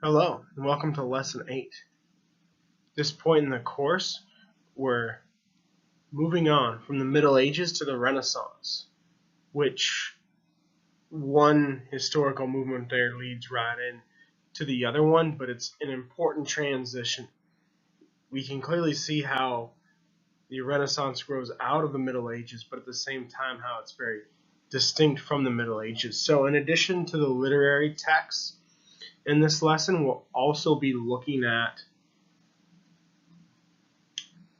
Hello, and welcome to Lesson 8. At this point in the course, we're moving on from the Middle Ages to the Renaissance, which one historical movement there leads right in to the other one, but it's an important transition. We can clearly see how the Renaissance grows out of the Middle Ages, but at the same time how it's very distinct from the Middle Ages. So in addition to the literary texts, in this lesson, we'll also be looking at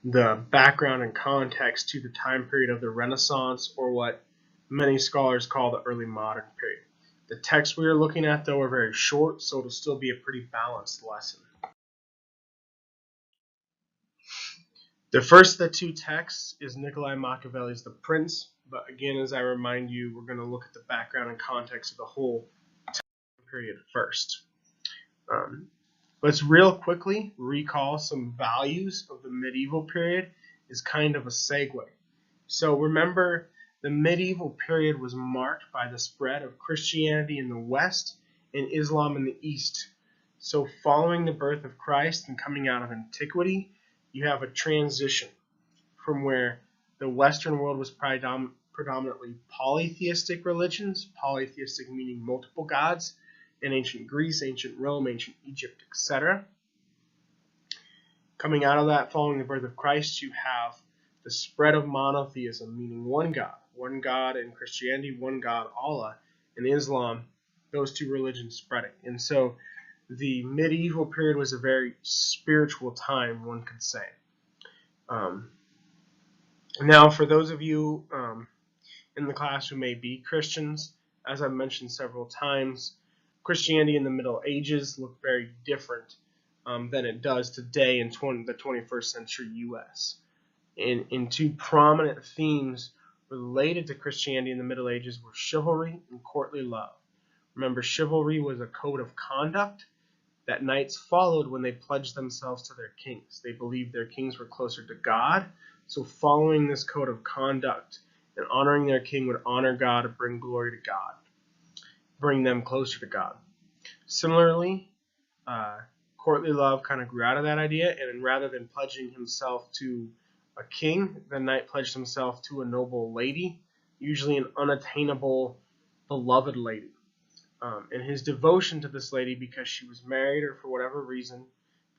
the background and context to the time period of the Renaissance, or what many scholars call the early modern period. The texts we are looking at, though, are very short, so it'll still be a pretty balanced lesson. The first of the two texts is Niccolo Machiavelli's The Prince, but again, as I remind you, we're going to look at the background and context of the whole time period first. Let's real quickly recall some values of the medieval period as kind of a segue. So remember, the medieval period was marked by the spread of Christianity in the West and Islam in the East. So following the birth of Christ and coming out of antiquity, you have a transition from where the Western world was predominantly polytheistic religions, polytheistic meaning multiple gods, in ancient Greece, ancient Rome, ancient Egypt, etc. Coming out of that, following the birth of Christ, you have the spread of monotheism, meaning one God in Christianity, one God, Allah, in Islam, those two religions spreading. And so the medieval period was a very spiritual time, one could say. Now, for those of you in the class who may be Christians, as I've mentioned several times, Christianity in the Middle Ages looked very different than it does today in the 21st century U.S. In two prominent themes related to Christianity in the Middle Ages were chivalry and courtly love. Remember, chivalry was a code of conduct that knights followed when they pledged themselves to their kings. They believed their kings were closer to God, so following this code of conduct and honoring their king would honor God and bring glory to God, bring them closer to God. Similarly, courtly love kind of grew out of that idea, and rather than pledging himself to a king, the knight pledged himself to a noble lady, usually an unattainable, beloved lady. And his devotion to this lady, because she was married or for whatever reason,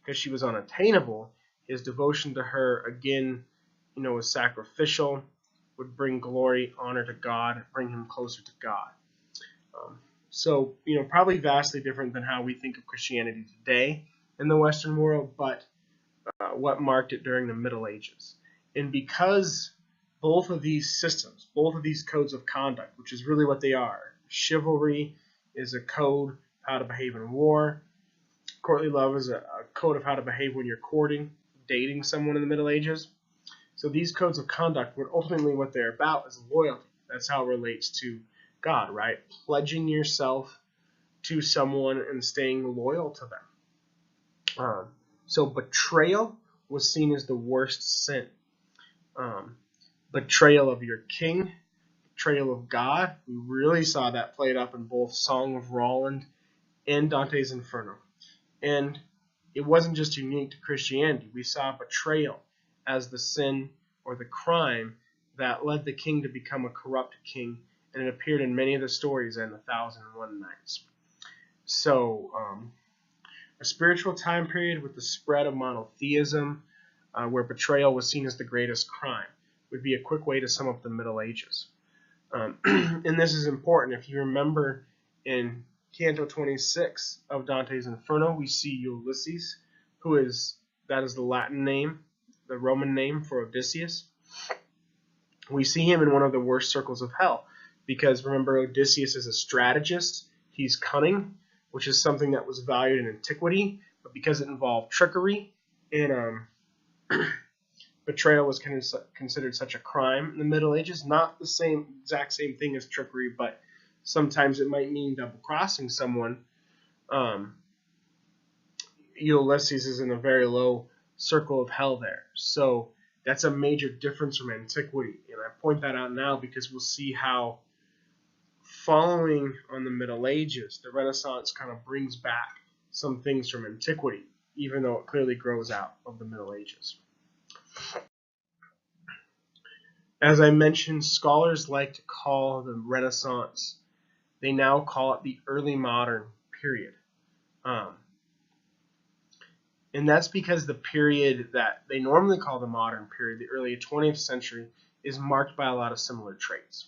because she was unattainable, his devotion to her, again, was sacrificial, would bring glory, honor to God, bring him closer to God. So, probably vastly different than how we think of Christianity today in the Western world, but what marked it during the Middle Ages. And because both of these systems, both of these codes of conduct, which is really what they are, chivalry is a code how to behave in war, courtly love is a code of how to behave when you're courting, dating someone in the Middle Ages. So these codes of conduct, what ultimately what they're about is loyalty. That's how it relates to God, right? Pledging yourself to someone and staying loyal to them. So betrayal was seen as the worst sin. Betrayal of your king, betrayal of God. We really saw that played up in both Song of Roland and Dante's Inferno. And it wasn't just unique to Christianity. We saw betrayal as the sin or the crime that led the king to become a corrupt king, and it appeared in many of the stories in 1001 Nights. So, a spiritual time period with the spread of monotheism, where betrayal was seen as the greatest crime, would be a quick way to sum up the Middle Ages. And this is important. If you remember in Canto 26 of Dante's Inferno, we see Ulysses, that is the Latin name, the Roman name for Odysseus. We see him in one of the worst circles of hell, because remember, Odysseus is a strategist. He's cunning, which is something that was valued in antiquity, but because it involved trickery and betrayal was considered such a crime in the Middle Ages. Not the exact same thing as trickery, but sometimes it might mean double-crossing someone. Ulysses is in a very low circle of hell there. So that's a major difference from antiquity. And I point that out now because we'll see how following on the Middle Ages, the Renaissance kind of brings back some things from antiquity, even though it clearly grows out of the Middle Ages. As I mentioned, scholars like to call the Renaissance, they now call it the early modern period. And that's because the period that they normally call the modern period, the early 20th century, is marked by a lot of similar traits.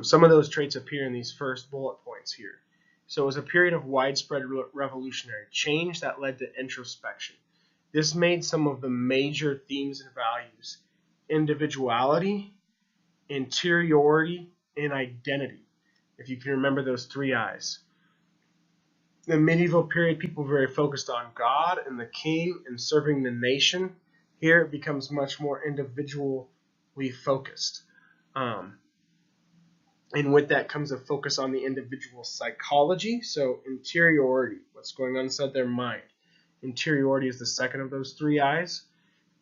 Some of those traits appear in these first bullet points here. So it was a period of widespread revolutionary change that led to introspection. This made some of the major themes and values: individuality, interiority, and identity. If you can remember those three I's. The medieval period, people were very focused on God and the king and serving the nation. Here it becomes much more individually focused. And with that comes a focus on the individual psychology. So interiority, what's going on inside their mind. Interiority is the second of those three I's.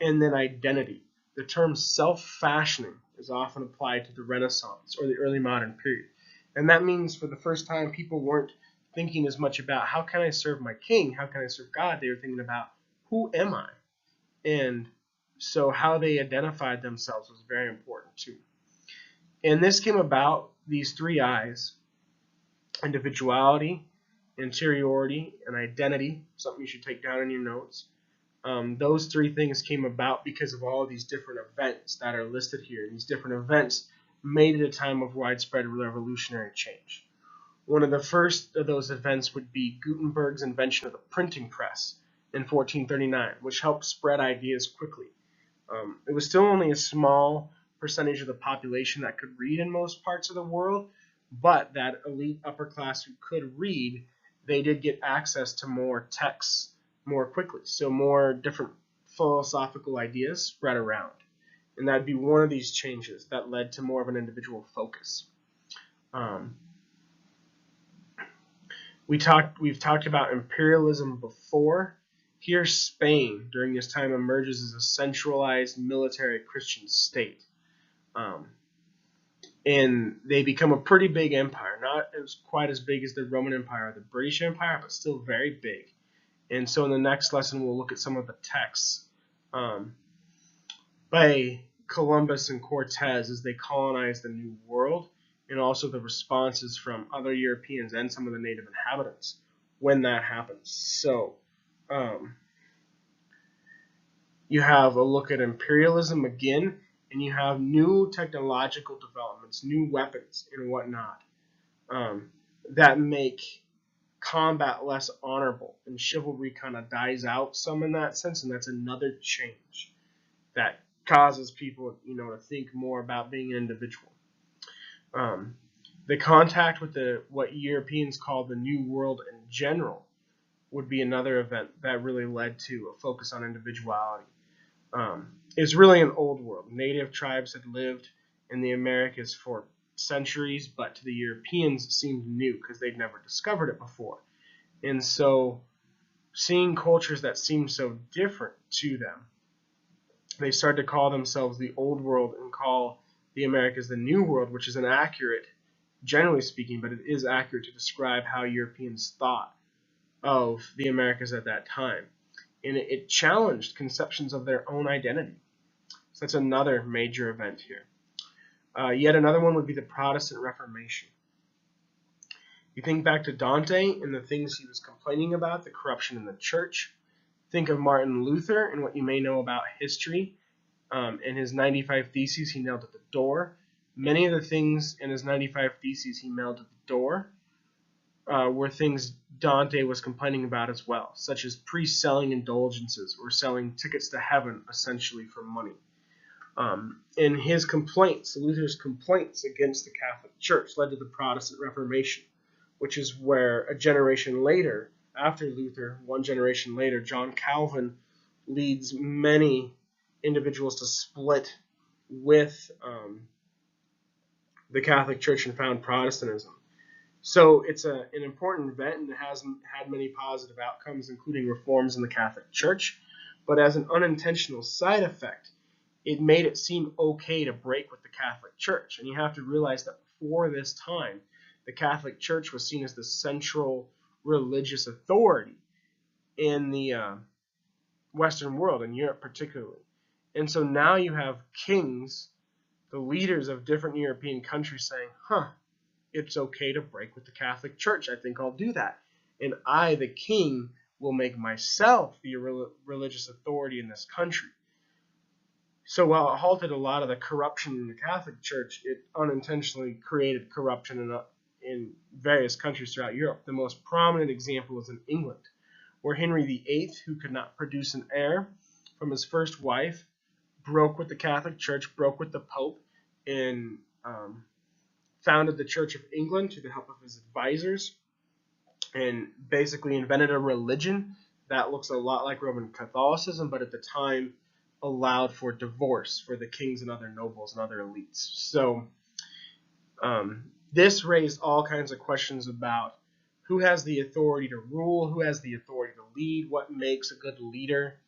And then identity. The term self-fashioning is often applied to the Renaissance or the early modern period. And that means for the first time people weren't thinking as much about how can I serve my king, how can I serve God. They were thinking about who am I? And so how they identified themselves was very important too. And this came about, these three I's, individuality, interiority, and identity, something you should take down in your notes. Those three things came about because of all of these different events that are listed here. And these different events made it a time of widespread revolutionary change. One of the first of those events would be Gutenberg's invention of the printing press in 1439, which helped spread ideas quickly. It was still only a small percentage of the population that could read in most parts of the world, but that elite upper class who could read, they did get access to more texts more quickly. So more different philosophical ideas spread around. And that'd be one of these changes that led to more of an individual focus. We've talked about imperialism before. Here, Spain during this time emerges as a centralized military Christian state. And they become a pretty big empire, not quite as big as the Roman Empire or the British Empire, but still very big. And so in the next lesson, we'll look at some of the texts by Columbus and Cortez as they colonized the New World, and also the responses from other Europeans and some of the native inhabitants when that happens. So you have a look at imperialism again, and you have new technological developments, new weapons and whatnot that make combat less honorable, and chivalry kind of dies out some in that sense, and that's another change that causes people, to think more about being an individual. The contact with what Europeans call the New World in general would be another event that really led to a focus on individuality. It's really an old world. Native tribes had lived in the Americas for centuries, but to the Europeans it seemed new because they'd never discovered it before. And so seeing cultures that seemed so different to them, they started to call themselves the Old World and call the Americas the New World, which is inaccurate, generally speaking, but it is accurate to describe how Europeans thought of the Americas at that time. And it challenged conceptions of their own identity. So that's another major event here. Yet another one would be the Protestant Reformation. You think back to Dante and the things he was complaining about, the corruption in the church. Think of Martin Luther and what you may know about history. In his 95 Theses he nailed at the door. Many of the things in his 95 Theses he nailed at the door were things Dante was complaining about as well, such as priests selling indulgences or selling tickets to heaven essentially for money. In his complaints, Luther's complaints against the Catholic Church led to the Protestant Reformation, which is where a generation later, after Luther, one generation later, John Calvin leads many individuals to split with the Catholic Church and found Protestantism. So it's an important event, and it has had many positive outcomes, including reforms in the Catholic Church. But as an unintentional side effect, it made it seem okay to break with the Catholic Church. And you have to realize that before this time, the Catholic Church was seen as the central religious authority in the Western world, in Europe particularly. And so now you have kings, the leaders of different European countries saying, it's okay to break with the Catholic Church. I think I'll do that. And I, the king, will make myself the religious authority in this country. So while it halted a lot of the corruption in the Catholic Church, it unintentionally created corruption in various countries throughout Europe. The most prominent example is in England, where Henry VIII, who could not produce an heir from his first wife, broke with the Catholic Church, broke with the Pope, and founded the Church of England through the help of his advisors, and basically invented a religion that looks a lot like Roman Catholicism, but at the time allowed for divorce for the kings and other nobles and other elites. So this raised all kinds of questions about who has the authority to rule, who has the authority to lead, what makes a good leader,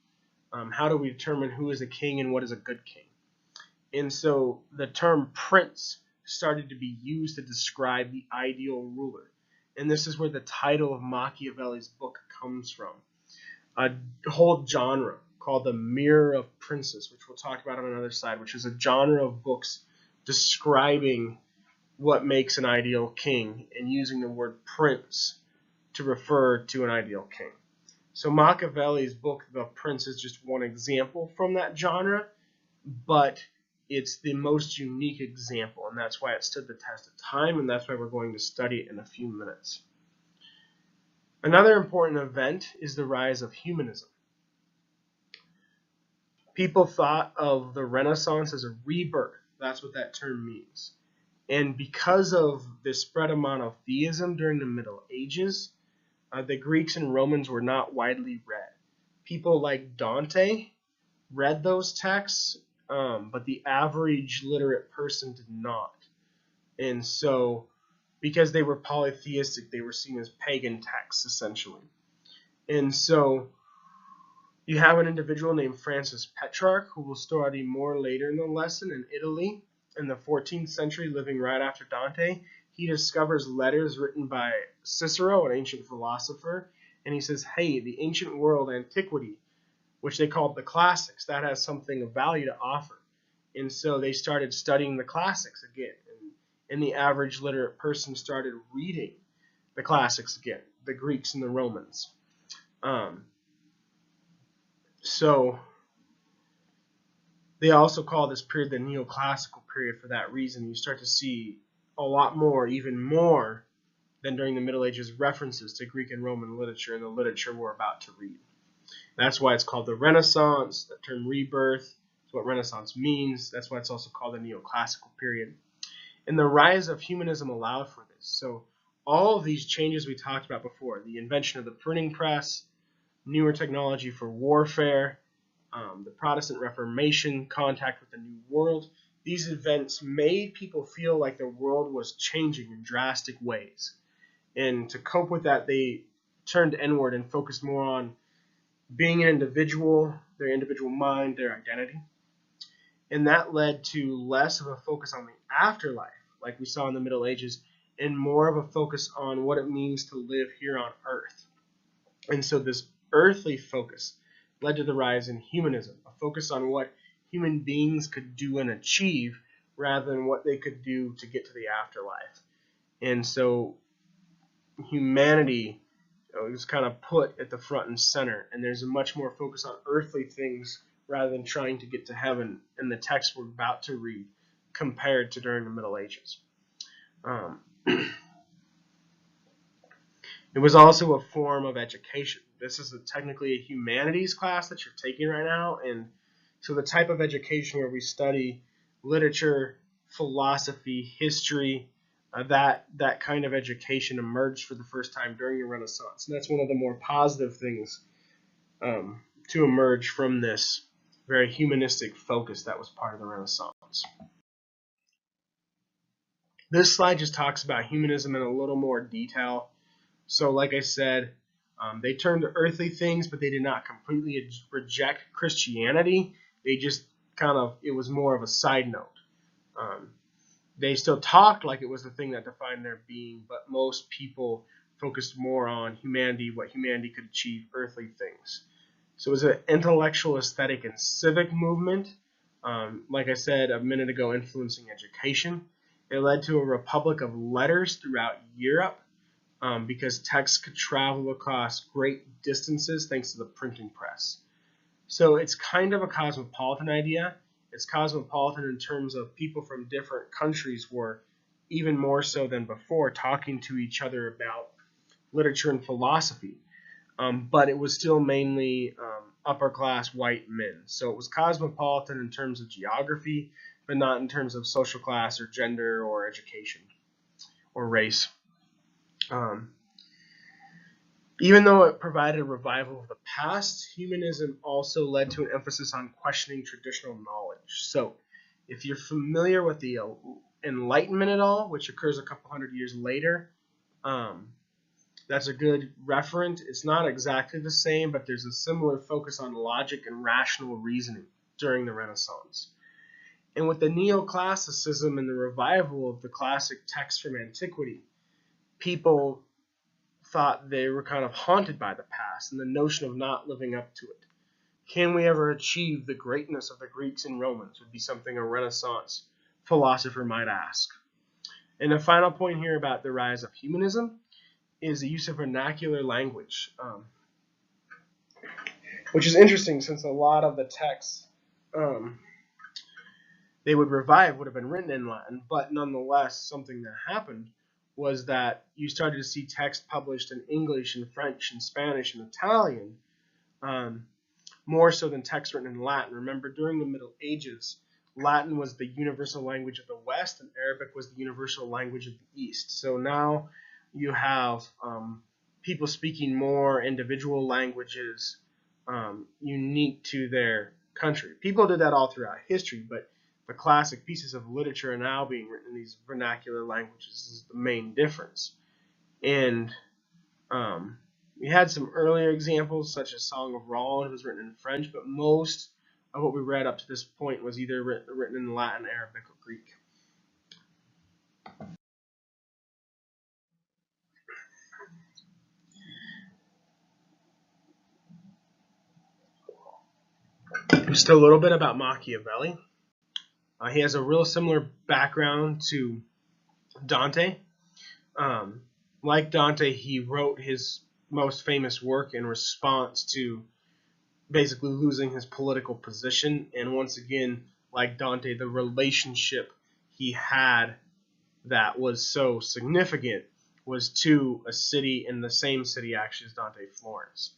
how do we determine who is a king and what is a good king. And so the term prince started to be used to describe the ideal ruler. And this is where the title of Machiavelli's book comes from. A whole genre called the Mirror of Princes, which we'll talk about on another side, which is a genre of books describing what makes an ideal king and using the word prince to refer to an ideal king. So Machiavelli's book, The Prince, is just one example from that genre, but it's the most unique example, and that's why it stood the test of time, and that's why we're going to study it in a few minutes. Another important event is the rise of humanism. People thought of the Renaissance as a rebirth. That's what that term means. And because of the spread of monotheism during the Middle Ages, the Greeks and Romans were not widely read. People like Dante read those texts, but the average literate person did not. And so, because they were polytheistic, they were seen as pagan texts, essentially. And so, you have an individual named Francis Petrarch, who we'll study more later in the lesson, in Italy in the 14th century, living right after Dante. He discovers letters written by Cicero, an ancient philosopher, and he says, hey, the ancient world, antiquity, which they called the classics, that has something of value to offer. And so they started studying the classics again, and the average literate person started reading the classics again, the Greeks and the Romans. So they also call this period the neoclassical period for that reason. You start to see a lot more, even more than during the Middle Ages, references to Greek and Roman literature and the literature we're about to read. That's why it's called the Renaissance. The term rebirth is what Renaissance means. That's why it's also called the neoclassical period. And the rise of humanism allowed for this. So all of these changes we talked about before, the invention of the printing press, newer technology for warfare, the Protestant Reformation, contact with the New World, these events made people feel like the world was changing in drastic ways. And to cope with that, they turned inward and focused more on being an individual, their individual mind, their identity. And that led to less of a focus on the afterlife, like we saw in the Middle Ages, and more of a focus on what it means to live here on earth. And so this earthly focus led to the rise in humanism, a focus on what human beings could do and achieve rather than what they could do to get to the afterlife. And so humanity was kind of put at the front and center, and there's a much more focus on earthly things rather than trying to get to heaven in the text we're about to read compared to during the Middle Ages. It was also a form of education. This is technically a humanities class that you're taking right now, and so the type of education where we study literature, philosophy, history, that kind of education emerged for the first time during the Renaissance. And that's one of the more positive things to emerge from this very humanistic focus that was part of the Renaissance. This slide just talks about humanism in a little more detail. So like I said, they turned to earthly things, but they did not completely reject Christianity. They just it was more of a side note. They still talked like it was the thing that defined their being, but most people focused more on humanity, what humanity could achieve, earthly things. So it was an intellectual, aesthetic, and civic movement, like I said a minute ago, influencing education. It led to a republic of letters throughout Europe, because texts could travel across great distances thanks to the printing press. So it's kind of a cosmopolitan idea. It's cosmopolitan in terms of people from different countries were, even more so than before, talking to each other about literature and philosophy. But it was still mainly upper class white men. So it was cosmopolitan in terms of geography, but not in terms of social class or gender or education or race. Even though it provided a revival of the past, humanism also led to an emphasis on questioning traditional knowledge. So if you're familiar with the Enlightenment at all, which occurs a couple hundred years later, that's a good reference. It's not exactly the same, but there's a similar focus on logic and rational reasoning during the Renaissance. And with the neoclassicism and the revival of the classic texts from antiquity, people thought they were kind of haunted by the past and the notion of not living up to it. Can we ever achieve the greatness of the Greeks and Romans would be something a Renaissance philosopher might ask. And the final point here about the rise of humanism is the use of vernacular language, which is interesting since a lot of the texts they would revive would have been written in Latin, but nonetheless something that happened was that you started to see text published in English and French and Spanish and Italian, more so than text written in Latin. Remember, during the Middle Ages, Latin was the universal language of the West and Arabic was the universal language of the East. So now you have people speaking more individual languages unique to their country. People did that all throughout history, but the classic pieces of literature are now being written in these vernacular languages. This is the main difference. And we had some earlier examples, such as Song of Roland, was written in French, but most of what we read up to this point was either written in Latin, Arabic, or Greek. Just a little bit about Machiavelli. He has a real similar background to Dante. Like Dante, he wrote his most famous work in response to basically losing his political position. And once again, like Dante, the relationship he had that was so significant was to a city in the same city actually as Dante, Florence.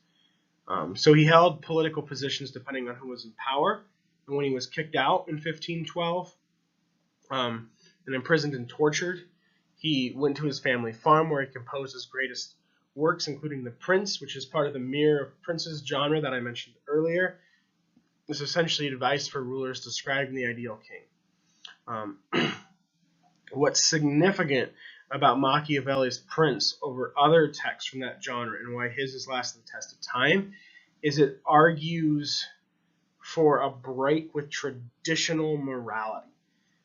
So he held political positions depending on who was in power. And when he was kicked out in 1512 and imprisoned and tortured, he went to his family farm where he composed his greatest works, including The Prince, which is part of the Mirror of Princes genre that I mentioned earlier. It's essentially advice for rulers describing the ideal king. What's significant about Machiavelli's Prince over other texts from that genre and why his has lasted the test of time is it argues for a break with traditional morality,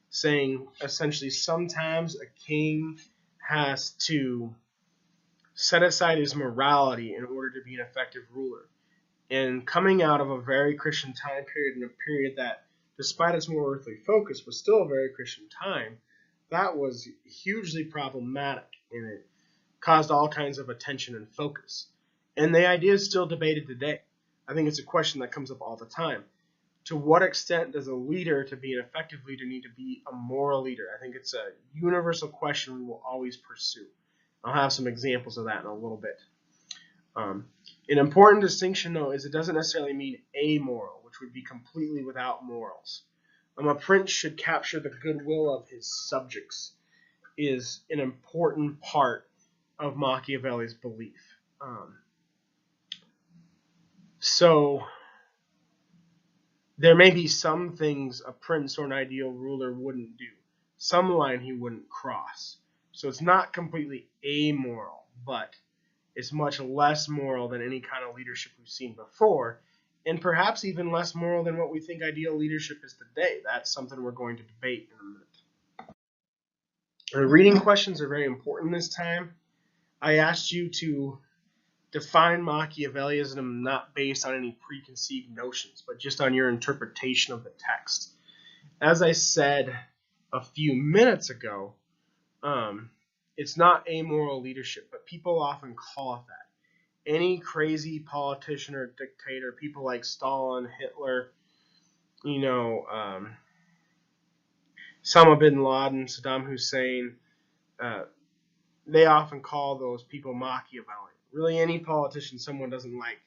saying essentially sometimes a king has to set aside his morality in order to be an effective ruler. And coming out of a very Christian time period, and a period that, despite its more earthly focus, was still a very Christian time, that was hugely problematic, and it caused all kinds of attention and focus. And the idea is still debated today. I think it's a question that comes up all the time. To what extent does a leader, to be an effective leader, need to be a moral leader? I think it's a universal question we will always pursue. I'll have some examples of that in a little bit. An important distinction, though, is it doesn't necessarily mean amoral, which would be completely without morals. A prince should capture the goodwill of his subjects is an important part of Machiavelli's belief. So there may be some things a prince or an ideal ruler wouldn't do. Some line he wouldn't cross. So it's not completely amoral, but it's much less moral than any kind of leadership we've seen before, and perhaps even less moral than what we think ideal leadership is today. That's something we're going to debate in a minute. The reading questions are very important this time. I asked you to define Machiavellianism not based on any preconceived notions, but just on your interpretation of the text. As I said a few minutes ago, it's not amoral leadership, but people often call it that. Any crazy politician or dictator, people like Stalin, Hitler, Osama bin Laden, Saddam Hussein, they often call those people Machiavellian. Really, any politician someone doesn't like,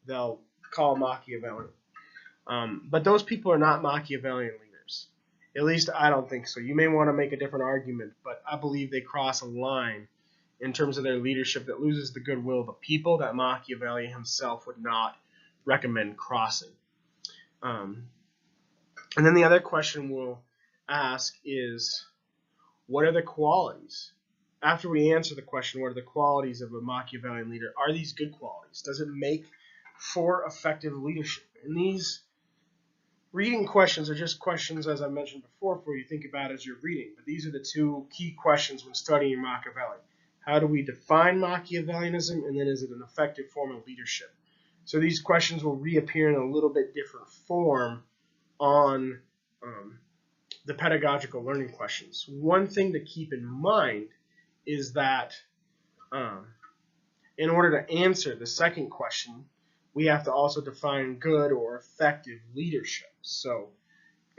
they'll call Machiavellian. But those people are not Machiavellian leaders. At least I don't think so. You may want to make a different argument, but I believe they cross a line in terms of their leadership that loses the goodwill of the people that Machiavelli himself would not recommend crossing. And then the other question we'll ask is, what are the qualities? After we answer the question, what are the qualities of a Machiavellian leader? Are these good qualities? Does it make for effective leadership? And these reading questions are just questions, as I mentioned before, for you to think about as you're reading. But these are the two key questions when studying Machiavelli. How do we define Machiavellianism, and then is it an effective form of leadership? So these questions will reappear in a little bit different form on the pedagogical learning questions. One thing to keep in mind is that in order to answer the second question, we have to also define good or effective leadership. So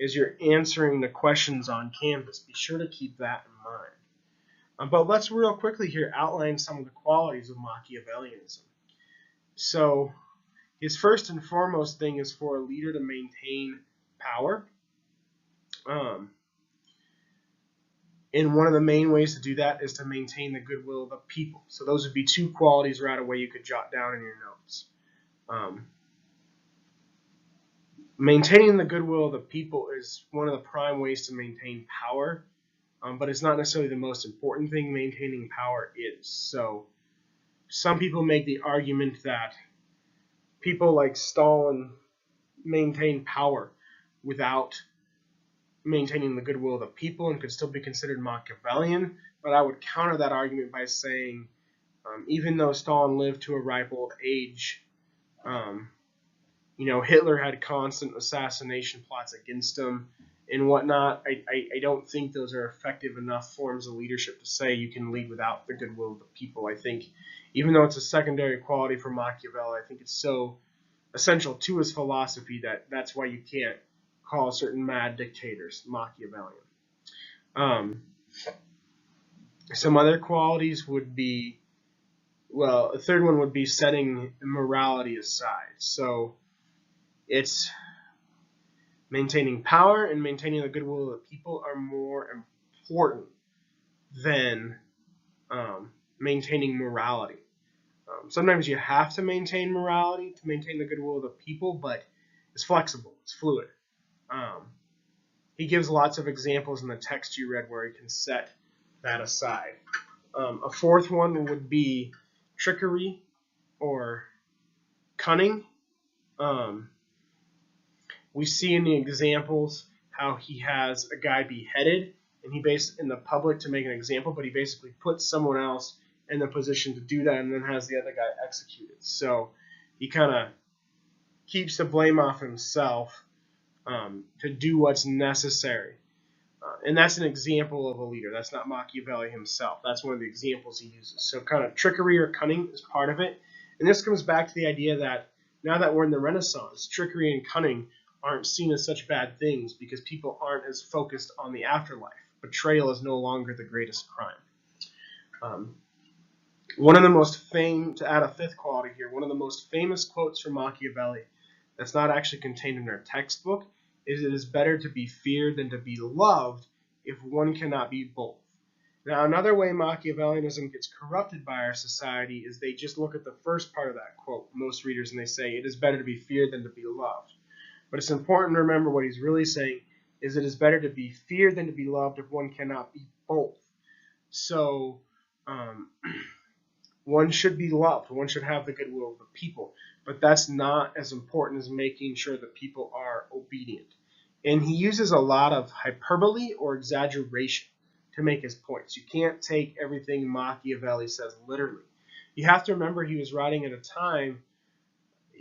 as you're answering the questions on Canvas, be sure to keep that in mind. But let's real quickly here outline some of the qualities of Machiavellianism. So his first and foremost thing is for a leader to maintain power. And one of the main ways to do that is to maintain the goodwill of the people. So those would be two qualities right away you could jot down in your notes. Maintaining the goodwill of the people is one of the prime ways to maintain power, but it's not necessarily the most important thing maintaining power is. So some people make the argument that people like Stalin maintain power without maintaining the goodwill of the people and could still be considered Machiavellian, but I would counter that argument by saying even though Stalin lived to a ripe old age, Hitler had constant assassination plots against him and whatnot. I don't think those are effective enough forms of leadership to say you can lead without the goodwill of the people. I think even though it's a secondary quality for Machiavelli, I think it's so essential to his philosophy that's why you can't call certain mad dictators Machiavellian. Some other qualities would be, a third one would be setting morality aside. So it's maintaining power and maintaining the goodwill of the people are more important than maintaining morality. Sometimes you have to maintain morality to maintain the goodwill of the people, but it's flexible, it's fluid. He gives lots of examples in the text you read where he can set that aside. A fourth one would be trickery or cunning. We see in the examples how he has a guy beheaded, and he in the public to make an example, but he basically puts someone else in the position to do that and then has the other guy executed. So he kind of keeps the blame off himself to do what's necessary. And that's an example of a leader. That's not Machiavelli himself. That's one of the examples he uses. So kind of trickery or cunning is part of it. And this comes back to the idea that now that we're in the Renaissance, trickery and cunning aren't seen as such bad things because people aren't as focused on the afterlife. Betrayal is no longer the greatest crime. One of the most to add a fifth quality here, one of the most famous quotes from Machiavelli that's not actually contained in our textbook is, "It is better to be feared than to be loved if one cannot be both." Now, another way Machiavellianism gets corrupted by our society is they just look at the first part of that quote, most readers, and they say, "It is better to be feared than to be loved." But it's important to remember what he's really saying is it is better to be feared than to be loved if one cannot be both. So one should be loved. One should have the goodwill of the people. But that's not as important as making sure that people are obedient. And he uses a lot of hyperbole or exaggeration. to make his points. You can't take everything Machiavelli says literally. You have to remember he was writing at a time,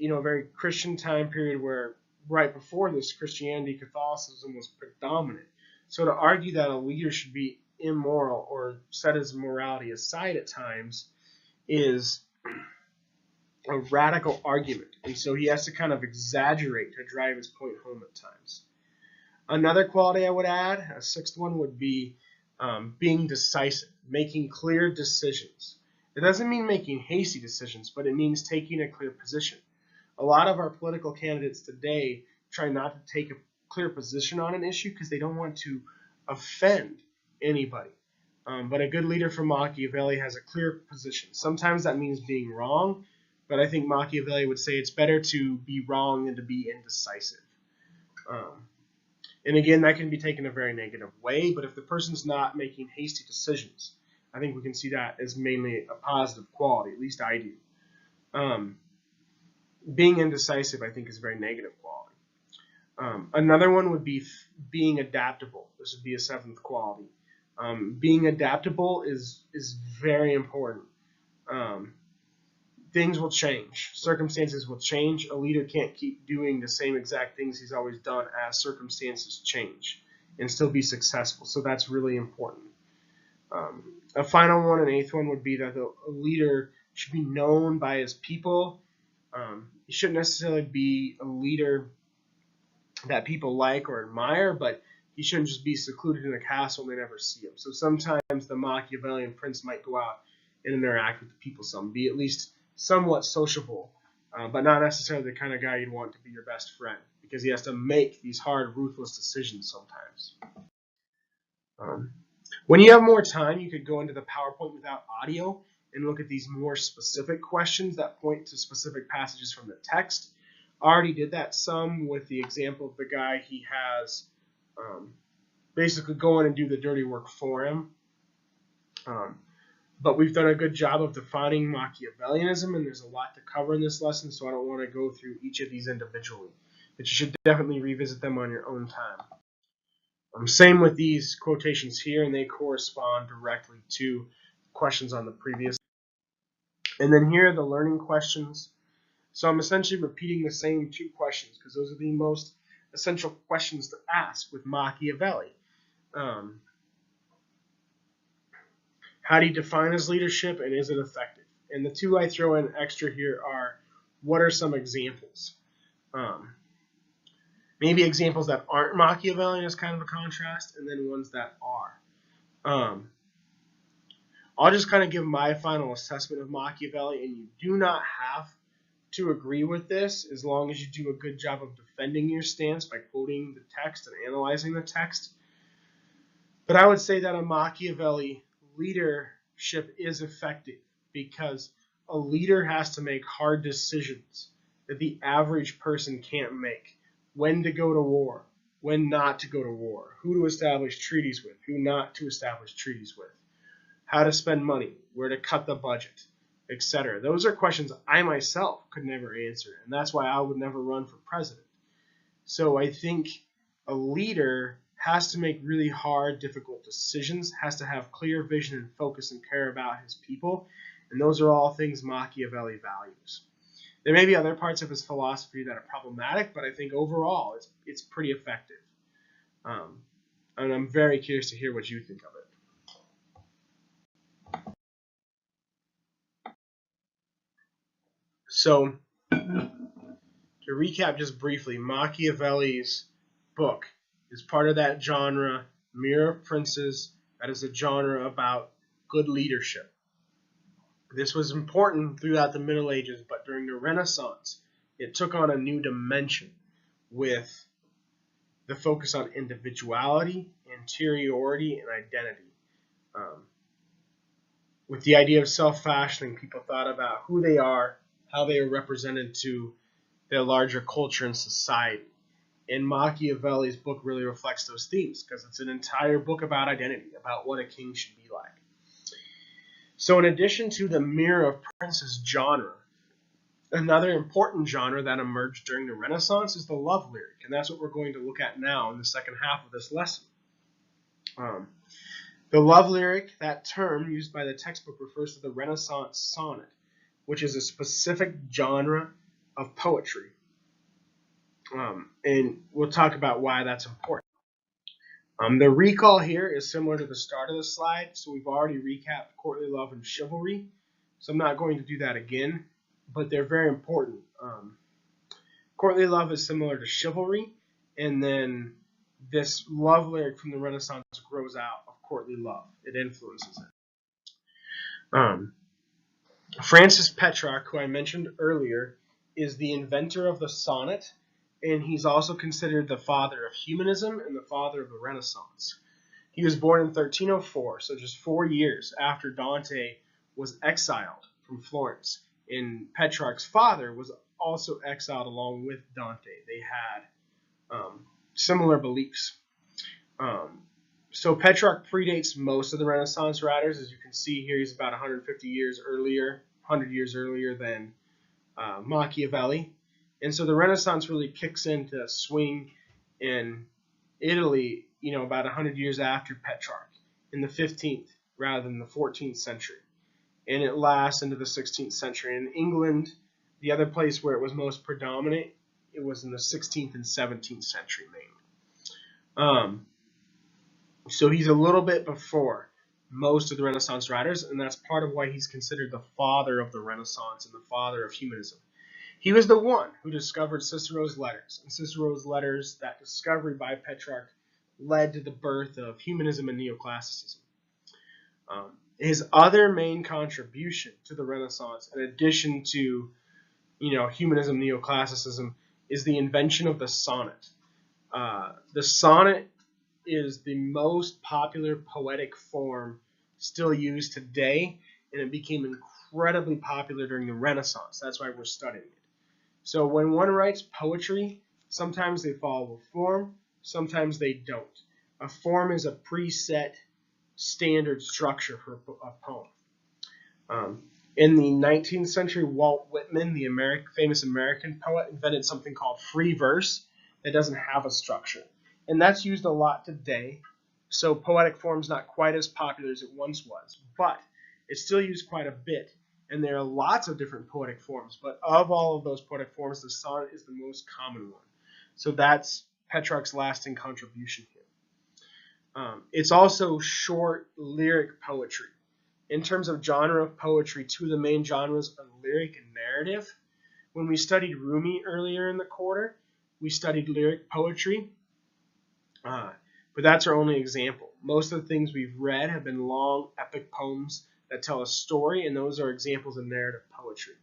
a very Christian time period where right before this, Christianity, Catholicism was predominant. So to argue that a leader should be immoral or set his morality aside at times is a radical argument. And so he has to kind of exaggerate to drive his point home at times. Another quality I would add, a sixth one, would be being decisive, making clear decisions. It doesn't mean making hasty decisions, but it means taking a clear position. A lot of our political candidates today try not to take a clear position on an issue because they don't want to offend anybody. But a good leader from Machiavelli has a clear position. Sometimes that means being wrong, but I think Machiavelli would say it's better to be wrong than to be indecisive. And again, that can be taken a very negative way, but if the person's not making hasty decisions, I think we can see that as mainly a positive quality, at least I do. Being indecisive, I think, is a very negative quality. Another one would be being adaptable. This would be a seventh quality. Being adaptable is very important. Things will change. Circumstances will change. A leader can't keep doing the same exact things he's always done as circumstances change and still be successful. So that's really important. A final one, an eighth one, would be that a leader should be known by his people. He shouldn't necessarily be a leader that people like or admire, but he shouldn't just be secluded in a castle and they never see him. So sometimes the Machiavellian prince might go out and interact with the people some, be at least somewhat sociable, but not necessarily the kind of guy you'd want to be your best friend because he has to make these hard, ruthless decisions sometimes. When you have more time, you could go into the PowerPoint without audio and look at these more specific questions that point to specific passages from the text. I already did that some with the example of the guy he has basically go in and do the dirty work for him. But we've done a good job of defining Machiavellianism, and there's a lot to cover in this lesson, so I don't want to go through each of these individually. But you should definitely revisit them on your own time. Same with these quotations here, and they correspond directly to questions on the previous. And then here are the learning questions. So I'm essentially repeating the same two questions because those are the most essential questions to ask with Machiavelli. How do you define his leadership, and is it effective? And the two I throw in extra here are, what are some examples? Maybe examples that aren't Machiavellian as kind of a contrast, and then ones that are. I'll just kind of give my final assessment of Machiavelli, and you do not have to agree with this as long as you do a good job of defending your stance by quoting the text and analyzing the text. But I would say that a Machiavelli leadership is effective because a leader has to make hard decisions that the average person can't make. When to go to war, when not to go to war, who to establish treaties with, who not to establish treaties with, how to spend money, where to cut the budget, etc. Those are questions I myself could never answer, and that's why I would never run for president. So I think a leader has to make really hard, difficult decisions, has to have clear vision and focus and care about his people, and those are all things Machiavelli values. There may be other parts of his philosophy that are problematic, but I think overall it's pretty effective. And I'm very curious to hear what you think of it. So, to recap just briefly, Machiavelli's book is part of that genre, Mirror of Princes, that is a genre about good leadership. This was important throughout the Middle Ages, but during the Renaissance, it took on a new dimension with the focus on individuality, interiority, and identity. With the idea of self-fashioning, people thought about who they are, how they are represented to their larger culture and society. And Machiavelli's book really reflects those themes because it's an entire book about identity, about what a king should be like. So in addition to the Mirror of Princes genre, another important genre that emerged during the Renaissance is the love lyric, and that's what we're going to look at now in the second half of this lesson. The love lyric, that term used by the textbook, refers to the Renaissance sonnet, which is a specific genre of poetry. And we'll talk about why that's important. The recall here is similar to the start of the slide, so we've already recapped courtly love and chivalry, so I'm not going to do that again, but they're very important. Courtly love is similar to chivalry, and then this love lyric from the Renaissance grows out of courtly love. It influences it. Francis Petrarch, who I mentioned earlier, is the inventor of the sonnet, and he's also considered the father of humanism and the father of the Renaissance. He was born in 1304, so just 4 years after Dante was exiled from Florence. And Petrarch's father was also exiled along with Dante. They had similar beliefs. So Petrarch predates most of the Renaissance writers. As you can see here, he's about 100 years earlier than Machiavelli. And so the Renaissance really kicks into swing in Italy, about 100 years after Petrarch, in the 15th rather than the 14th century. And it lasts into the 16th century. In England, the other place where it was most predominant, it was in the 16th and 17th century mainly. So he's a little bit before most of the Renaissance writers, and that's part of why he's considered the father of the Renaissance and the father of humanism. He was the one who discovered Cicero's letters, and Cicero's letters, that discovery by Petrarch, led to the birth of humanism and neoclassicism. His other main contribution to the Renaissance, in addition to humanism, neoclassicism, is the invention of the sonnet. The sonnet is the most popular poetic form still used today, and it became incredibly popular during the Renaissance. That's why we're studying it. So when one writes poetry, sometimes they follow a form, sometimes they don't. A form is a preset standard structure for a poem. In the 19th century, Walt Whitman, the famous American poet, invented something called free verse that doesn't have a structure. And that's used a lot today. So poetic form's not quite as popular as it once was, but it's still used quite a bit. And there are lots of different poetic forms, but of all of those poetic forms, the sonnet is the most common one. So that's Petrarch's lasting contribution here. It's also short lyric poetry. In terms of genre of poetry, two of the main genres are lyric and narrative. When we studied Rumi earlier in the quarter, we studied lyric poetry, but that's our only example. Most of the things we've read have been long, epic poems that tell a story, and those are examples of narrative poetry.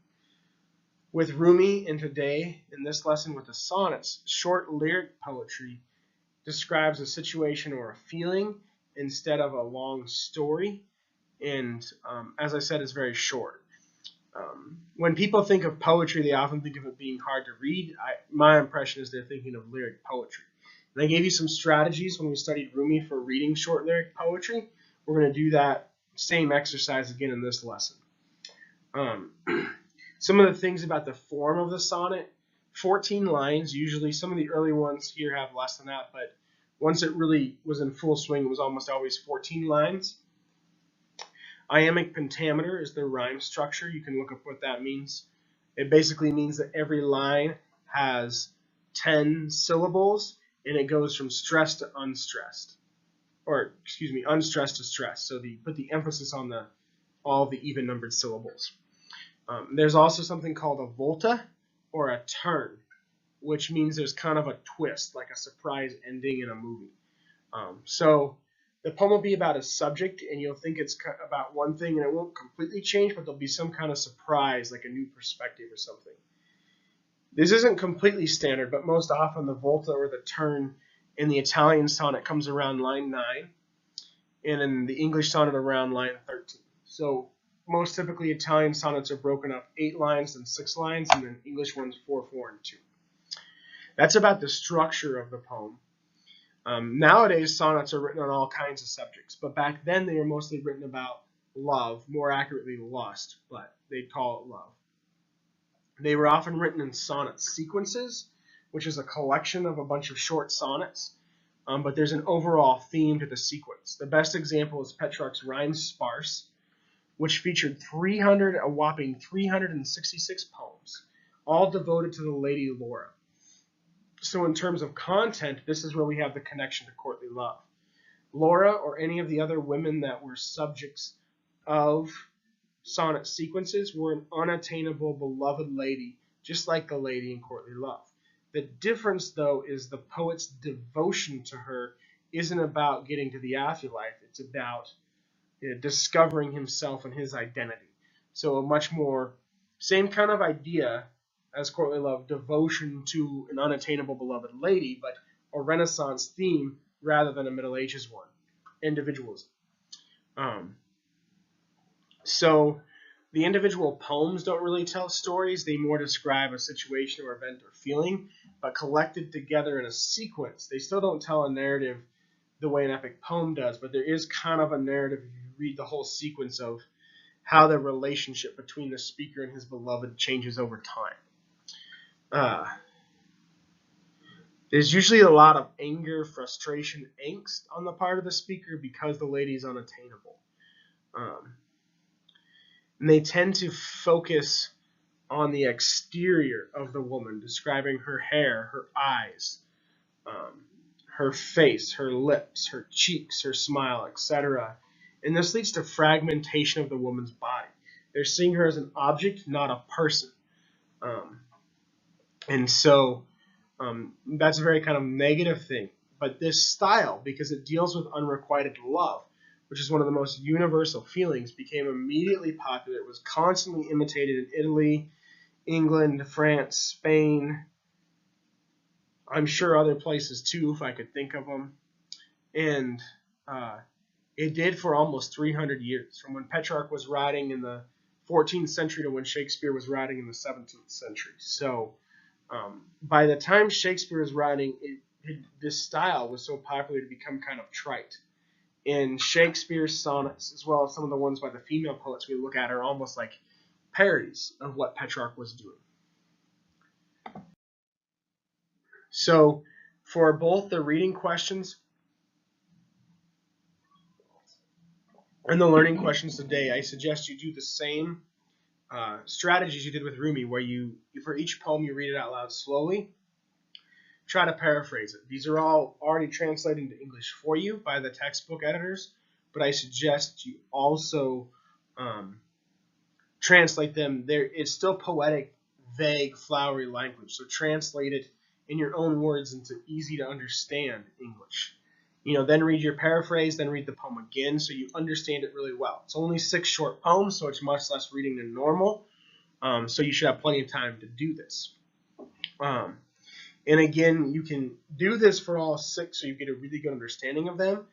With Rumi, and today in this lesson with the sonnets, short lyric poetry describes a situation or a feeling instead of a long story, and as I said, it's very short. When people think of poetry, they often think of it being hard to read. My impression is they're thinking of lyric poetry. And I gave you some strategies when we studied Rumi for reading short lyric poetry. We're going to do that same exercise again in this lesson. Some of the things about the form of the sonnet: 14 lines. Usually some of the early ones here have less than that, but once it really was in full swing, it was almost always 14 lines. Iambic pentameter is the rhyme structure. You can look up what that means. It basically means that every line has 10 syllables, and it goes from stressed to unstressed. Unstressed to stressed. So put the emphasis on all the even-numbered syllables. There's also something called a volta, or a turn, which means there's kind of a twist, like a surprise ending in a movie. So the poem will be about a subject, and you'll think it's about one thing, and it won't completely change, but there'll be some kind of surprise, like a new perspective or something. This isn't completely standard, but most often the volta, or the turn, in the Italian sonnet comes around line 9, and in the English sonnet around line 13. So most typically Italian sonnets are broken up 8 lines and 6 lines, and then English ones 4, 4, and 2. That's about the structure of the poem. Nowadays, sonnets are written on all kinds of subjects, but back then they were mostly written about love, more accurately lust, but they'd call it love. They were often written in sonnet sequences, which is a collection of a bunch of short sonnets. but there's an overall theme to the sequence. The best example is Petrarch's Rhyme Sparse, which featured a whopping 366 poems, all devoted to the Lady Laura. So in terms of content, this is where we have the connection to courtly love. Laura, or any of the other women that were subjects of sonnet sequences, were an unattainable, beloved lady, just like the lady in courtly love. The difference, though, is the poet's devotion to her isn't about getting to the afterlife. It's about discovering himself and his identity. So a much more same kind of idea as courtly love, devotion to an unattainable beloved lady, but a Renaissance theme rather than a Middle Ages one, individualism. So the individual poems don't really tell stories. They more describe a situation or event or feeling, but collected together in a sequence. They still don't tell a narrative the way an epic poem does, but there is kind of a narrative if you read the whole sequence of how the relationship between the speaker and his beloved changes over time. There's usually a lot of anger, frustration, angst on the part of the speaker because the lady is unattainable. And they tend to focus on the exterior of the woman, describing her hair, her eyes, her face, her lips, her cheeks, her smile, etc. And this leads to fragmentation of the woman's body. They're seeing her as an object, not a person. And so that's a very kind of negative thing. But this style, because it deals with unrequited love, which is one of the most universal feelings, became immediately popular. It was constantly imitated in Italy, England, France, Spain, I'm sure other places too, if I could think of them. And it did for almost 300 years, from when Petrarch was writing in the 14th century to when Shakespeare was writing in the 17th century. So by the time Shakespeare was writing, this style was so popular to become kind of trite. And Shakespeare's sonnets, as well as some of the ones by the female poets we look at, are almost like parodies of what Petrarch was doing. So for both the reading questions and the learning questions today, I suggest you do the same strategies you did with Rumi, where for each poem you read it out loud slowly. Try to paraphrase it. These are all already translated into English for you by the textbook editors, but I suggest you also translate them. It's still poetic, vague, flowery language, so translate it in your own words into easy to understand English. Then read your paraphrase, then read the poem again so you understand it really well. It's only 6 short poems, so it's much less reading than normal, so you should have plenty of time to do this. And again, you can do this for all 6 so you get a really good understanding of them.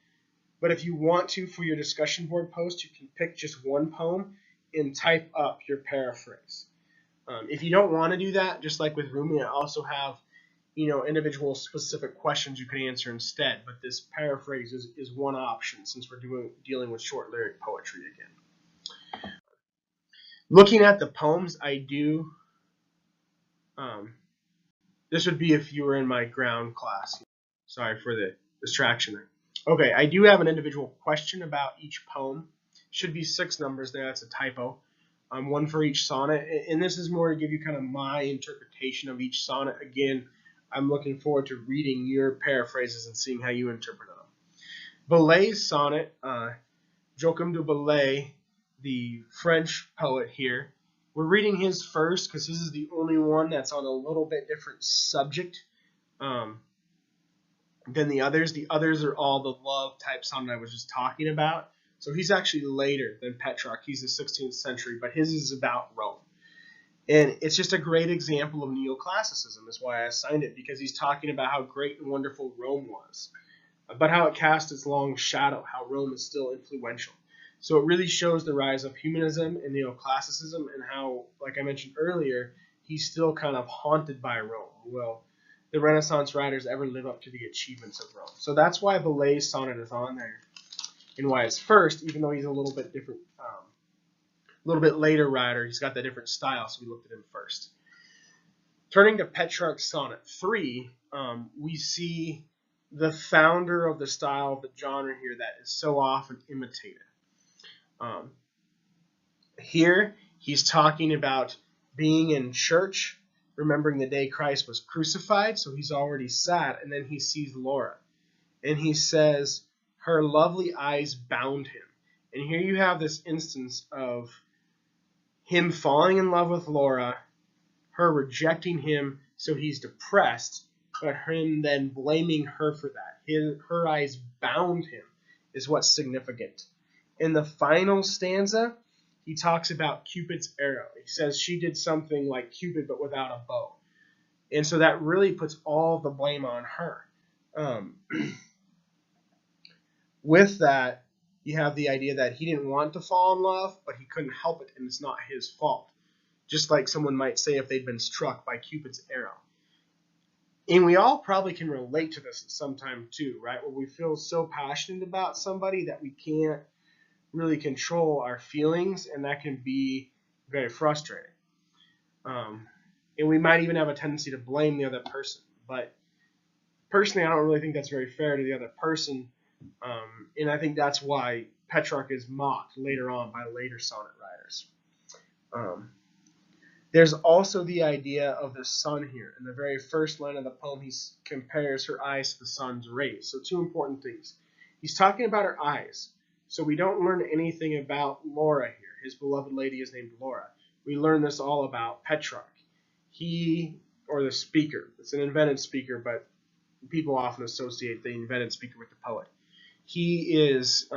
But if you want to, for your discussion board post, you can pick just one poem and type up your paraphrase. If you don't want to do that, just like with Rumi, I also have individual specific questions you can answer instead. But this paraphrase is one option since we're dealing with short lyric poetry again. Looking at the poems, I do. This would be if you were in my ground class. Sorry for the distraction there. Okay, I do have an individual question about each poem. Should be 6 numbers there. That's a typo. One for each sonnet. And this is more to give you kind of my interpretation of each sonnet. Again, I'm looking forward to reading your paraphrases and seeing how you interpret them. Ballet's sonnet, Joachim de Ballet, the French poet here, we're reading his first because this is the only one that's on a little bit different subject than the others. The others are all the love type sonnet I was just talking about. So he's actually later than Petrarch. He's the 16th century, but his is about Rome. And it's just a great example of neoclassicism is why I assigned it, because he's talking about how great and wonderful Rome was, but how it cast its long shadow, how Rome is still influential. So it really shows the rise of humanism and neoclassicism and how, like I mentioned earlier, he's still kind of haunted by Rome. Will the Renaissance writers ever live up to the achievements of Rome? So that's why Ballet's sonnet is on there and why it's first, even though he's a little bit different, a little bit later writer. He's got that different style, so we looked at him first. Turning to Petrarch's sonnet 3, we see the founder of the style of the genre here that is so often imitated. Um, Here, he's talking about being in church, remembering the day Christ was crucified, so he's already sad, and then he sees Laura. And he says, her lovely eyes bound him. And here you have this instance of him falling in love with Laura, her rejecting him, so he's depressed, but him then blaming her for that. Her eyes bound him is what's significant. In the final stanza, he talks about Cupid's arrow. He says she did something like Cupid but without a bow. And so that really puts all the blame on her. With that, you have the idea that he didn't want to fall in love, but he couldn't help it, and it's not his fault. Just like someone might say if they'd been struck by Cupid's arrow. And we all probably can relate to this at some time too, right? Where we feel so passionate about somebody that we can't really control our feelings, and that can be very frustrating. And we might even have a tendency to blame the other person. But personally, I don't really think that's very fair to the other person. And I think that's why Petrarch is mocked later on by later sonnet writers. There's also the idea of the sun here. In the very first line of the poem, he compares her eyes to the sun's rays. So two important things. He's talking about her eyes. So we don't learn anything about Laura here. His beloved lady is named Laura. We learn this all about Petrarch. He, or the speaker, it's an invented speaker, but people often associate the invented speaker with the poet. He is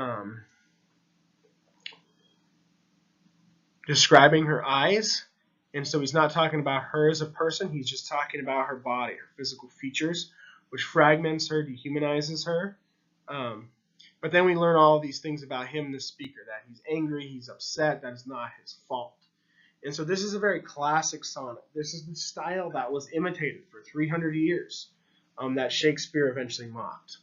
describing her eyes, and so he's not talking about her as a person, he's just talking about her body, her physical features, which fragments her, dehumanizes her. But then we learn all these things about him, the speaker, that he's angry, he's upset, that is not his fault. And so this is a very classic sonnet. This is the style that was imitated for 300 years, that Shakespeare eventually mocked.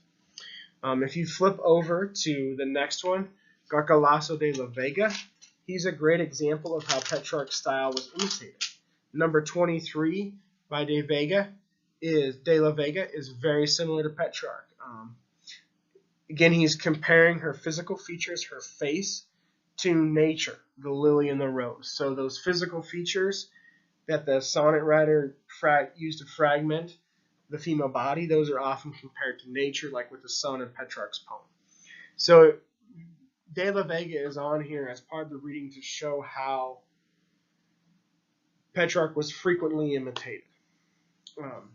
If you flip over to the next one, Garcilaso de la Vega, he's a great example of how Petrarch's style was imitated. Number 23 by de la Vega is very similar to Petrarch. Again, he's comparing her physical features, her face, to nature, the lily and the rose. So those physical features that the sonnet writer used to fragment the female body, those are often compared to nature, like with the sun in Petrarch's poem. So de la Vega is on here as part of the reading to show how Petrarch was frequently imitated. And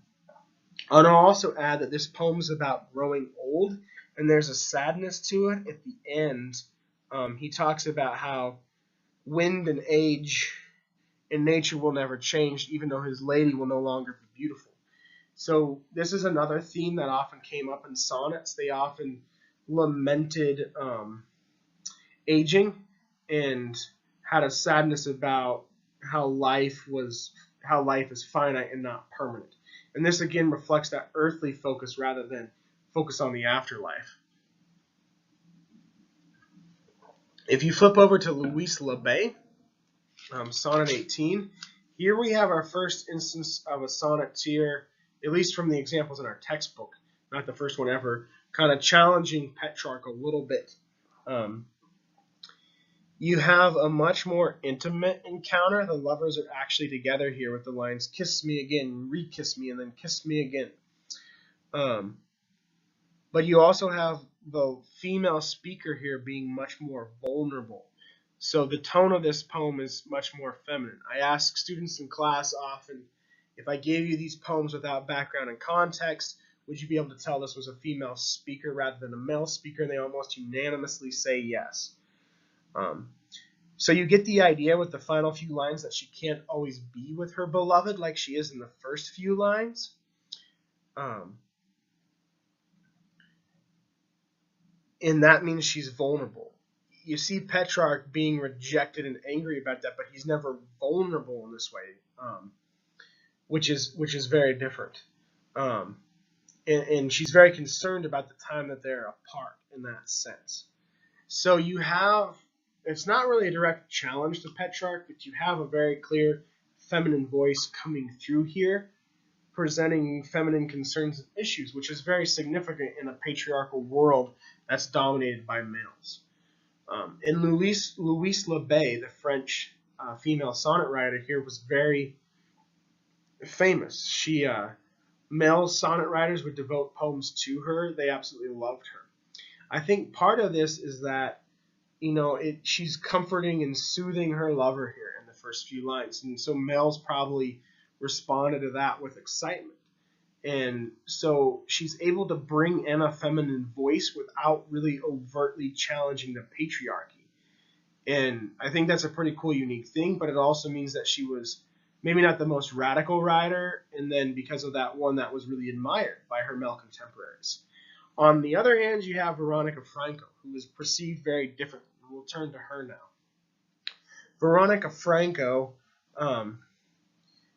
I'll also add that this poem is about growing old, and there's a sadness to it at the end. He talks about how wind and age and nature will never change, even though his lady will no longer be beautiful. So this is another theme that often came up in sonnets. They often lamented aging and had a sadness about how life is finite and not permanent. And this again reflects that earthly focus rather than focus on the afterlife. If you flip over to Louis Labé, Sonnet 18, here we have our first instance of a sonneteer, at least from the examples in our textbook, not the first one ever, kind of challenging Petrarch a little bit. You have a much more intimate encounter. The lovers are actually together here with the lines, kiss me again, re-kiss me, and then kiss me again. But you also have the female speaker here being much more vulnerable. So the tone of this poem is much more feminine. I ask students in class often, if I gave you these poems without background and context, would you be able to tell this was a female speaker rather than a male speaker? And they almost unanimously say yes. So you get the idea with the final few lines that she can't always be with her beloved like she is in the first few lines. And that means she's vulnerable. You see Petrarch being rejected and angry about that, but he's never vulnerable in this way, which is very different. And she's very concerned about the time that they're apart in that sense. So you have, it's not really a direct challenge to Petrarch, but you have a very clear feminine voice coming through here, presenting feminine concerns and issues, which is very significant in a patriarchal world that's dominated by males. And Louise Le Bay, the French female sonnet writer here, was very famous. Male sonnet writers would devote poems to her. They absolutely loved her. I think part of this is that she's comforting and soothing her lover here in the first few lines, and so males probably responded to that with excitement. And so she's able to bring in a feminine voice without really overtly challenging the patriarchy. And I think that's a pretty cool, unique thing, but it also means that she was maybe not the most radical writer, and then because of that, one that was really admired by her male contemporaries. On the other hand, you have Veronica Franco, who is perceived very differently. We'll turn to her now. Veronica Franco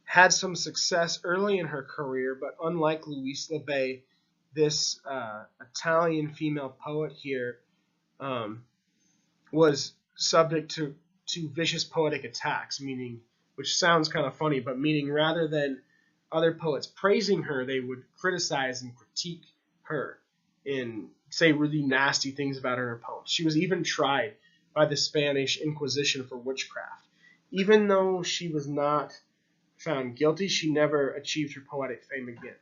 had some success early in her career, but unlike Louise Le Bay, this Italian female poet here was subject to vicious poetic attacks, which sounds kind of funny, but meaning rather than other poets praising her, they would criticize and critique her and say really nasty things about her in her poems. She was even tried by the Spanish Inquisition for witchcraft. Even though she was not found guilty, she never achieved her poetic fame again.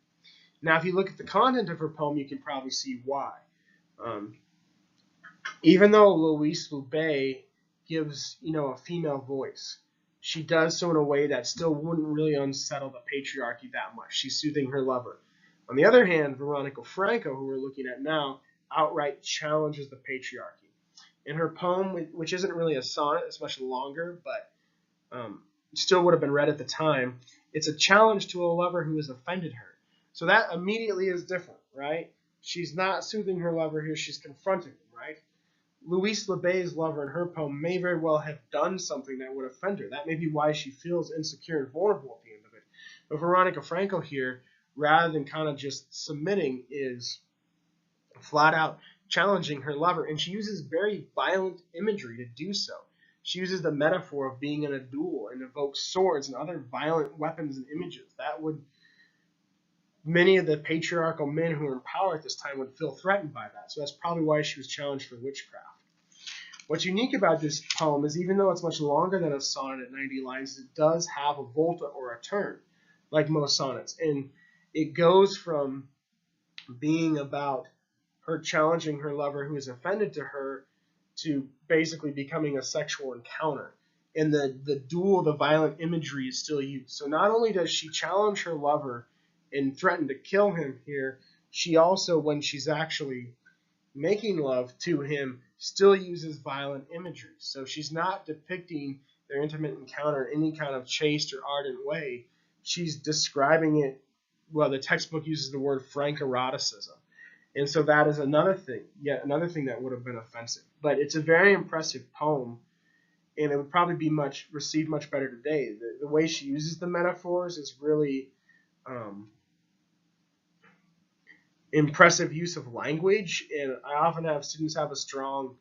Now, if you look at the content of her poem, you can probably see why. Even though Louise Le Bay gives, a female voice, she does so in a way that still wouldn't really unsettle the patriarchy that much. She's soothing her lover. On the other hand, Veronica Franco, who we're looking at now, outright challenges the patriarchy. In her poem, which isn't really a sonnet, it's much longer, but still would have been read at the time, it's a challenge to a lover who has offended her. So that immediately is different, right? She's not soothing her lover here, she's confronting him, right? Louise Le Bay's lover in her poem may very well have done something that would offend her. That may be why she feels insecure and vulnerable at the end of it. But Veronica Franco here, rather than kind of just submitting, is flat out challenging her lover, and she uses very violent imagery to do so. She uses the metaphor of being in a duel and evokes swords and other violent weapons and images. Many of the patriarchal men who were in power at this time would feel threatened by that. So that's probably why she was challenged for witchcraft. What's unique about this poem is even though it's much longer than a sonnet at 90 lines, it does have a volta or a turn, like most sonnets. And it goes from being about her challenging her lover who is offended to her to basically becoming a sexual encounter. And the duel, the violent imagery is still used. So not only does she challenge her lover and threaten to kill him here, she also, when she's actually making love to him, still uses violent imagery. So she's not depicting their intimate encounter in any kind of chaste or ardent way. She's describing it, well, the textbook uses the word frank eroticism. And so that is another thing that would have been offensive. But it's a very impressive poem, and it would probably be received much better today. The way she uses the metaphors is really impressive use of language, and I often have students have a strong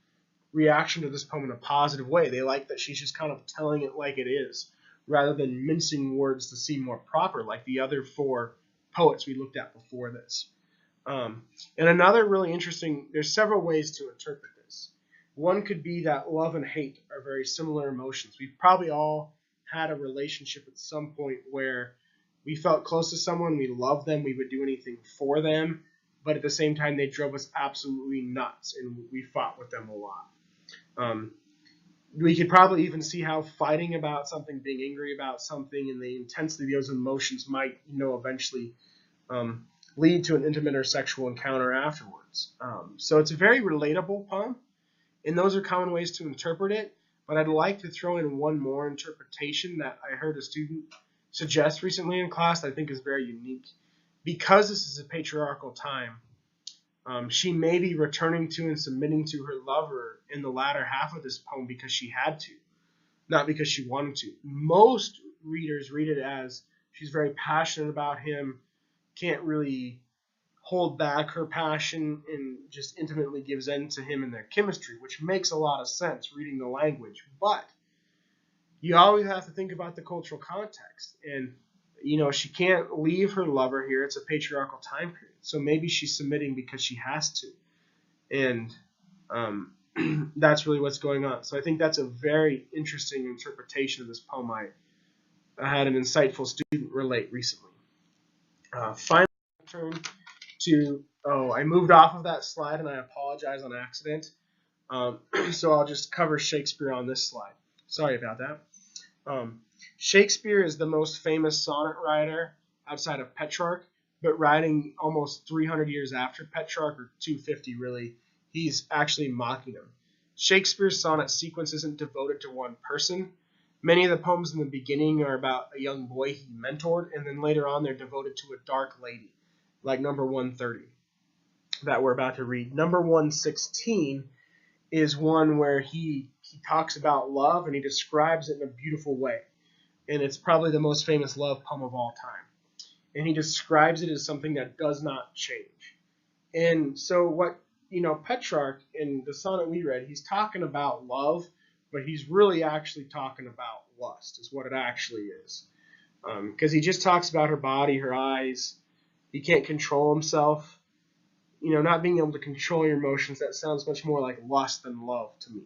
reaction to this poem in a positive way. They like that she's just kind of telling it like it is, rather than mincing words to seem more proper, like the other four poets we looked at before this. And another really interesting, there's several ways to interpret this. One could be that love and hate are very similar emotions. We've probably all had a relationship at some point where we felt close to someone, we loved them, we would do anything for them, but at the same time they drove us absolutely nuts and we fought with them a lot. We could probably even see how fighting about something, being angry about something, and the intensity of those emotions might, eventually lead to an intimate or sexual encounter afterwards. So it's a very relatable poem, and those are common ways to interpret it, but I'd like to throw in one more interpretation that I heard a student suggest recently in class that I think is very unique. Because this is a patriarchal time, she may be returning to and submitting to her lover in the latter half of this poem because she had to, not because she wanted to. Most readers read it as she's very passionate about him, can't really hold back her passion, and just intimately gives in to him and their chemistry, which makes a lot of sense reading the language. But you always have to think about the cultural context. And she can't leave her lover here. It's a patriarchal time period. So maybe she's submitting because she has to. And that's really what's going on. So I think that's a very interesting interpretation of this poem. I had an insightful student relate recently. Finally, I turn to, I moved off of that slide and I apologize on accident. So I'll just cover Shakespeare on this slide. Sorry about that. Shakespeare is the most famous sonnet writer outside of Petrarch, but writing almost 300 years after Petrarch, or 250 really. He's actually mocking him. Shakespeare's sonnet sequence isn't devoted to one person. Many of the poems in the beginning are about a young boy he mentored, and then later on they're devoted to a dark lady, like number 130 that we're about to read. Number 116 is one where he talks about love and he describes it in a beautiful way. And it's probably the most famous love poem of all time. And he describes it as something that does not change. And so what, Petrarch in the sonnet we read, he's talking about love, but he's really actually talking about lust, is what it actually is. Because he just talks about her body, her eyes. He can't control himself. Not being able to control your emotions, that sounds much more like lust than love to me.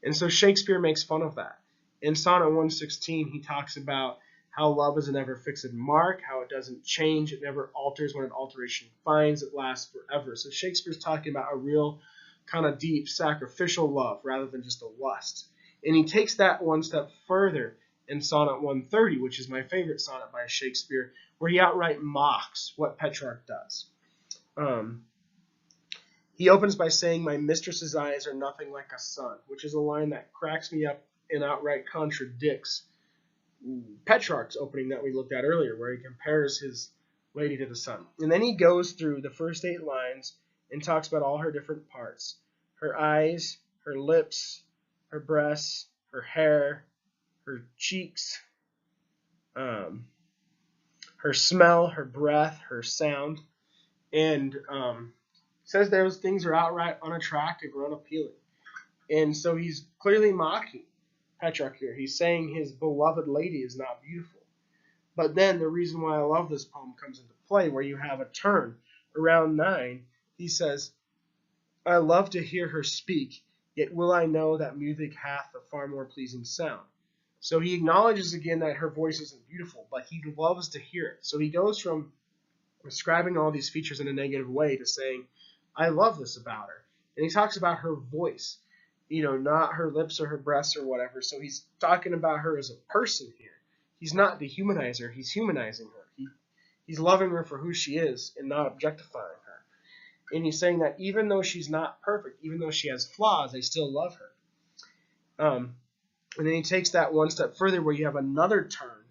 And so Shakespeare makes fun of that. In Sonnet 116, he talks about how love is an ever-fixed mark, how it doesn't change, it never alters. When an alteration finds, it lasts forever. So Shakespeare's talking about a real kind of deep sacrificial love rather than just a lust. And he takes that one step further in Sonnet 130, which is my favorite sonnet by Shakespeare, where he outright mocks what Petrarch does. He opens by saying, "My mistress's eyes are nothing like a sun," which is a line that cracks me up and outright contradicts Petrarch's opening that we looked at earlier, where he compares his lady to the sun. And then he goes through the first 8 lines and talks about all her different parts: her eyes, her lips, her breasts, her hair, her cheeks, her smell, her breath, her sound, and says those things are outright unattractive or unappealing. And so he's clearly mocking Petrarch here. He's saying his beloved lady is not beautiful. But then the reason why I love this poem comes into play, where you have a turn. Around 9, he says, "I love to hear her speak, yet will I know that music hath a far more pleasing sound." So he acknowledges again that her voice isn't beautiful, but he loves to hear it. So he goes from describing all these features in a negative way to saying, I love this about her. And he talks about her voice, not her lips or her breasts or whatever. So he's talking about her as a person here. He's not dehumanizing her, he's humanizing her. He's loving her for who she is and not objectifying her. And he's saying that even though she's not perfect, even though she has flaws, I still love her. And then he takes that one step further, where you have another turn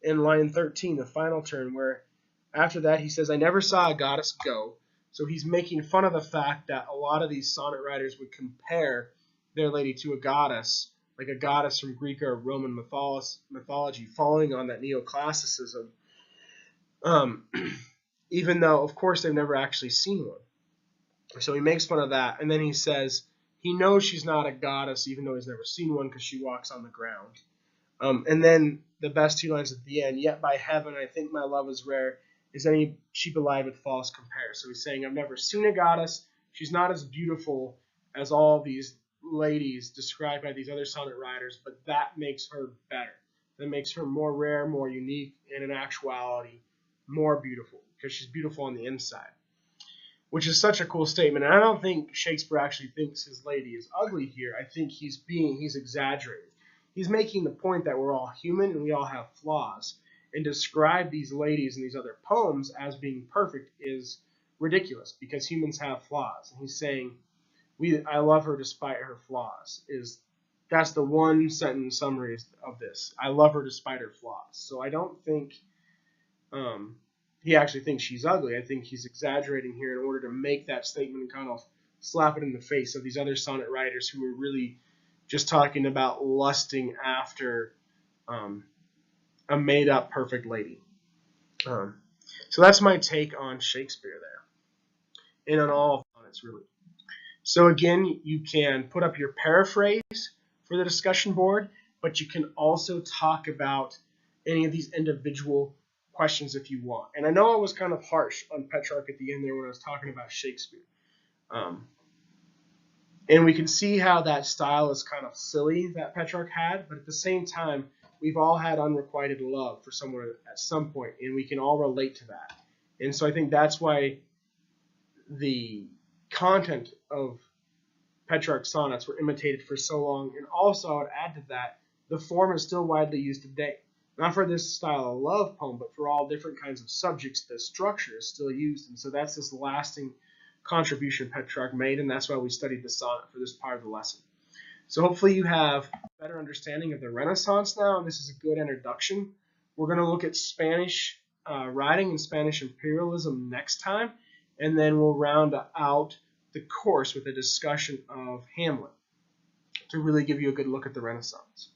in line 13, the final turn, where after that he says, "I never saw a goddess go." So he's making fun of the fact that a lot of these sonnet writers would compare their lady to a goddess, like a goddess from Greek or Roman mythology, following on that neoclassicism, even though, of course, they've never actually seen one. So he makes fun of that, and then he says he knows she's not a goddess, even though he's never seen one, because she walks on the ground. And then the best 2 lines at the end: "Yet by heaven, I think my love is rare. Is any sheep alive with false compare?" So he's saying, I've never seen a goddess. She's not as beautiful as all these ladies described by these other sonnet writers, but that makes her better. That makes her more rare, more unique, and in actuality, more beautiful, because she's beautiful on the inside, which is such a cool statement. And I don't think Shakespeare actually thinks his lady is ugly here. I think he's exaggerating. He's making the point that we're all human and we all have flaws. And describe these ladies in these other poems as being perfect is ridiculous, because humans have flaws. And he's saying, I love her despite her flaws. That's the one sentence summary of this. I love her despite her flaws. So I don't think he actually thinks she's ugly. I think he's exaggerating here in order to make that statement and kind of slap it in the face of these other sonnet writers who are really just talking about lusting after a made-up perfect lady. So that's my take on Shakespeare there, and on all of it, really. So again, you can put up your paraphrase for the discussion board, but you can also talk about any of these individual questions if you want. And I know I was kind of harsh on Petrarch at the end there when I was talking about Shakespeare. And we can see how that style is kind of silly that Petrarch had, but at the same time, we've all had unrequited love for someone at some point, and we can all relate to that. And so I think that's why the content of Petrarch's sonnets were imitated for so long. And also, I would add to that, the form is still widely used today. Not for this style of love poem, but for all different kinds of subjects, the structure is still used. And so that's this lasting contribution Petrarch made, and that's why we studied the sonnet for this part of the lesson. So hopefully you have a better understanding of the Renaissance now, and this is a good introduction. We're going to look at Spanish writing and Spanish imperialism next time, and then we'll round out the course with a discussion of Hamlet to really give you a good look at the Renaissance.